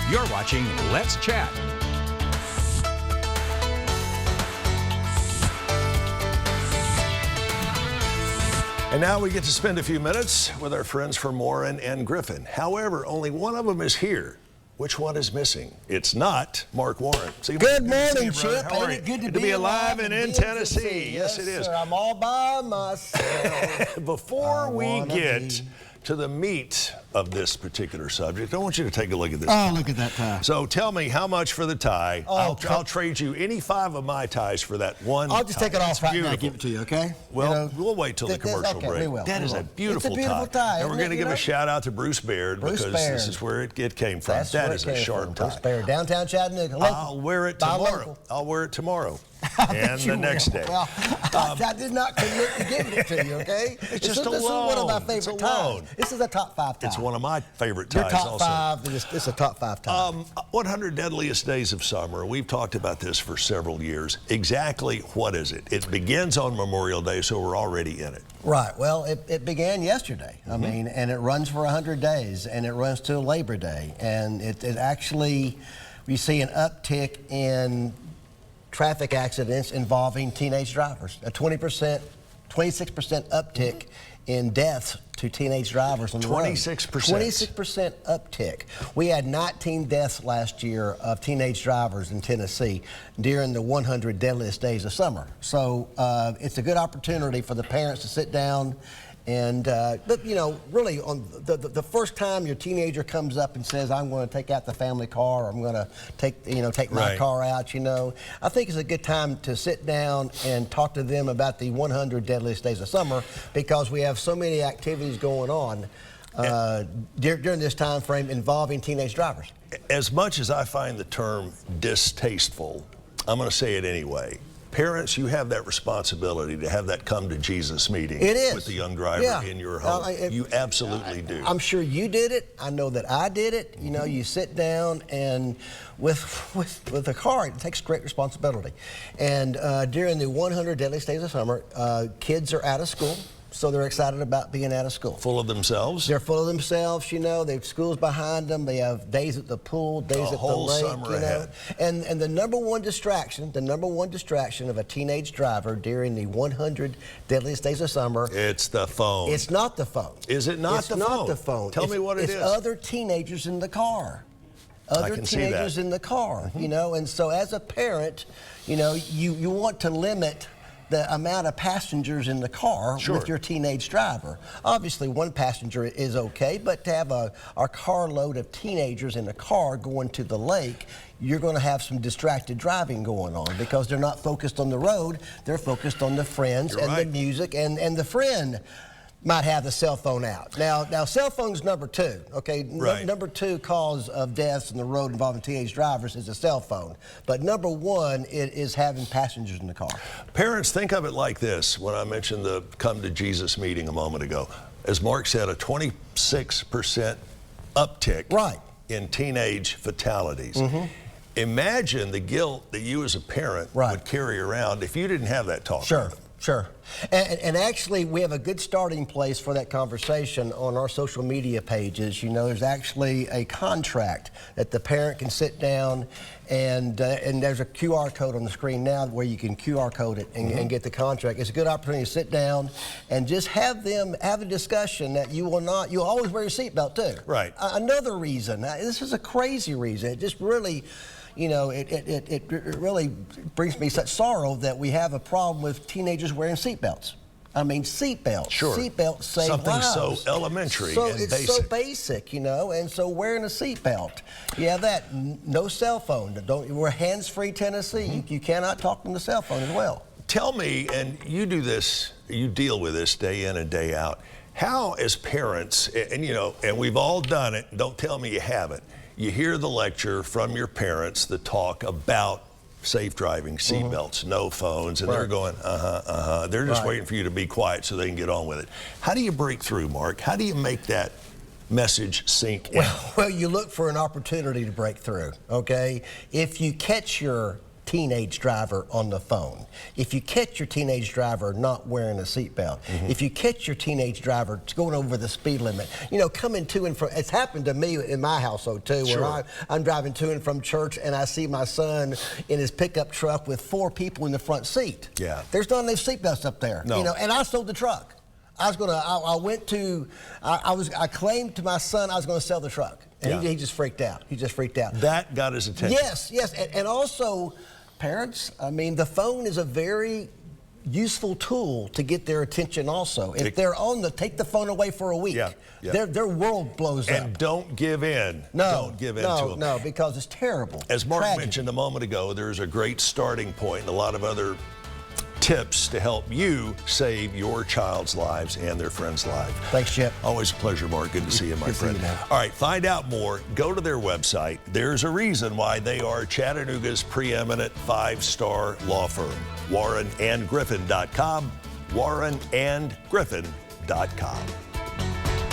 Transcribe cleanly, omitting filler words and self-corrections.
You're watching Let's Chat. And now we get to spend a few minutes with our friends from Warren and Griffin. However, only one of them is here. Which one is missing? It's not Mark Warren. So good morning, Chip. How are you? Good to be alive and in Tennessee. Yes, it is. Sir, I'm all by myself. Before we get to the meat of this particular subject, I want you to take a look at this. Oh, look at that tie. So tell me how much for the tie. Oh, I'll trade you any 5 of my ties for that one. I'll just take it off right now and give it to you, okay? Well, we'll wait till the commercial break. We will. That is a beautiful tie. It's a beautiful tie. And we're going to give a shout out to Bruce Baird because this is where it came from. That is a sharp tie. Bruce Baird, downtown Chattanooga. I'll wear it tomorrow. I'll wear it tomorrow. And the next day. Well, I did not commit to giving it to you, okay? It's just a loan. This is one of my favorite ties. This is a top 5 tie. It's one of my favorite ties also. Your top 5, it's a top 5 tie. 100 Deadliest Days of Summer. We've talked about this for several years. Exactly what is it? It begins on Memorial Day, so we're already in it. Right. Well, it began yesterday. I mean, and it runs for 100 days, and it runs till Labor Day. And it actually, we see an uptick in traffic accidents involving teenage drivers. A 26% uptick in deaths to teenage drivers on the road. 26%. 26% uptick. We had 19 deaths last year of teenage drivers in Tennessee during the 100 Deadliest Days of Summer. So it's a good opportunity for the parents to sit down and, but, you know, really, on the first time your teenager comes up and says, I'm going to take out the family car, or I'm going to take my car out, you know, I think it's a good time to sit down and talk to them about the 100 Deadliest Days of Summer, because we have so many activities going on during this time frame involving teenage drivers. As much as I find the term distasteful, I'm going to say it anyway. Parents, you have that responsibility to have that come to Jesus meeting with the young driver in your home. You absolutely do. I'm sure you did it. I know that I did it. You know, you sit down and with a car, it takes great responsibility. And during the 100 Deadliest Days of Summer, kids are out of school. So they're excited about being out of school. Full of themselves? They're full of themselves, you know. They've school's behind them. They have days at the pool, days at the lake, you know. And the number one distraction of a teenage driver during the 100 Deadliest Days of Summer. It's the phone. It's not the phone. Is it not the phone? It's not the phone. Tell me what it is. It's other teenagers in the car. Other teenagers in the car, you know. And so as a parent, you know, you want to limit the amount of passengers in the car with your teenage driver. Obviously, one passenger is okay, but to have a carload of teenagers in a car going to the lake, you're going to have some distracted driving going on, because they're not focused on the road, they're focused on the friends the music, and the friend might have the cell phone out. Now cell phone's number 2, okay? Number 2 cause of deaths on the road involving teenage drivers is a cell phone. But number 1 is having passengers in the car. Parents, think of it like this. When I mentioned the Come to Jesus meeting a moment ago, as Mark said, a 26% uptick in teenage fatalities. Imagine the guilt that you as a parent would carry around if you didn't have that talk. Sure. And actually, we have a good starting place for that conversation on our social media pages. You know, there's actually a contract that the parent can sit down, and there's a QR code on the screen now where you can QR code it and get the contract. It's a good opportunity to sit down and just have a discussion that you'll always wear your seatbelt too. Right. Another reason, this is a crazy reason, it just really, you know, it really brings me such sorrow that we have a problem with teenagers wearing seatbelts. I mean, seatbelts. Seatbelts save lives. Something so elementary and it's basic. So basic, you know, and so wearing a seatbelt. You have that. No cell phone. We're hands-free Tennessee. You cannot talk on the cell phone as well. Tell me, and you do this, you deal with this day in and day out, how as parents, and you know, and we've all done it, don't tell me you haven't, you hear the lecture from your parents, the talk about safe driving, seatbelts, no phones, and they're going, They're just waiting for you to be quiet so they can get on with it. How do you break through, Mark? How do you make that message sink in? Well, you look for an opportunity to break through, okay? If you catch your teenage driver on the phone, if you catch your teenage driver not wearing a seatbelt, if you catch your teenage driver going over the speed limit, you know, coming to and from, it's happened to me in my household too, where I'm driving to and from church and I see my son in his pickup truck with 4 people in the front seat. Yeah. There's not enough seatbelts up there. No. You know, and I sold the truck. I claimed to my son I was going to sell the truck. And he just freaked out. He just freaked out. That got his attention. Yes, yes. And also, parents, I mean, the phone is a very useful tool to get their attention also. If they're on take the phone away for a week. Their world blows up. And don't give in. No. Don't give in to them. No, because it's terrible. As Mark mentioned a moment ago, there's a great starting point and a lot of other tips to help you save your child's lives and their friends' lives. Thanks, Chip. Always a pleasure, Mark. Good to see you, my friend. See you, man. All right, find out more. Go to their website. There's a reason why they are Chattanooga's preeminent 5-star law firm. WarrenandGriffin.com. WarrenandGriffin.com.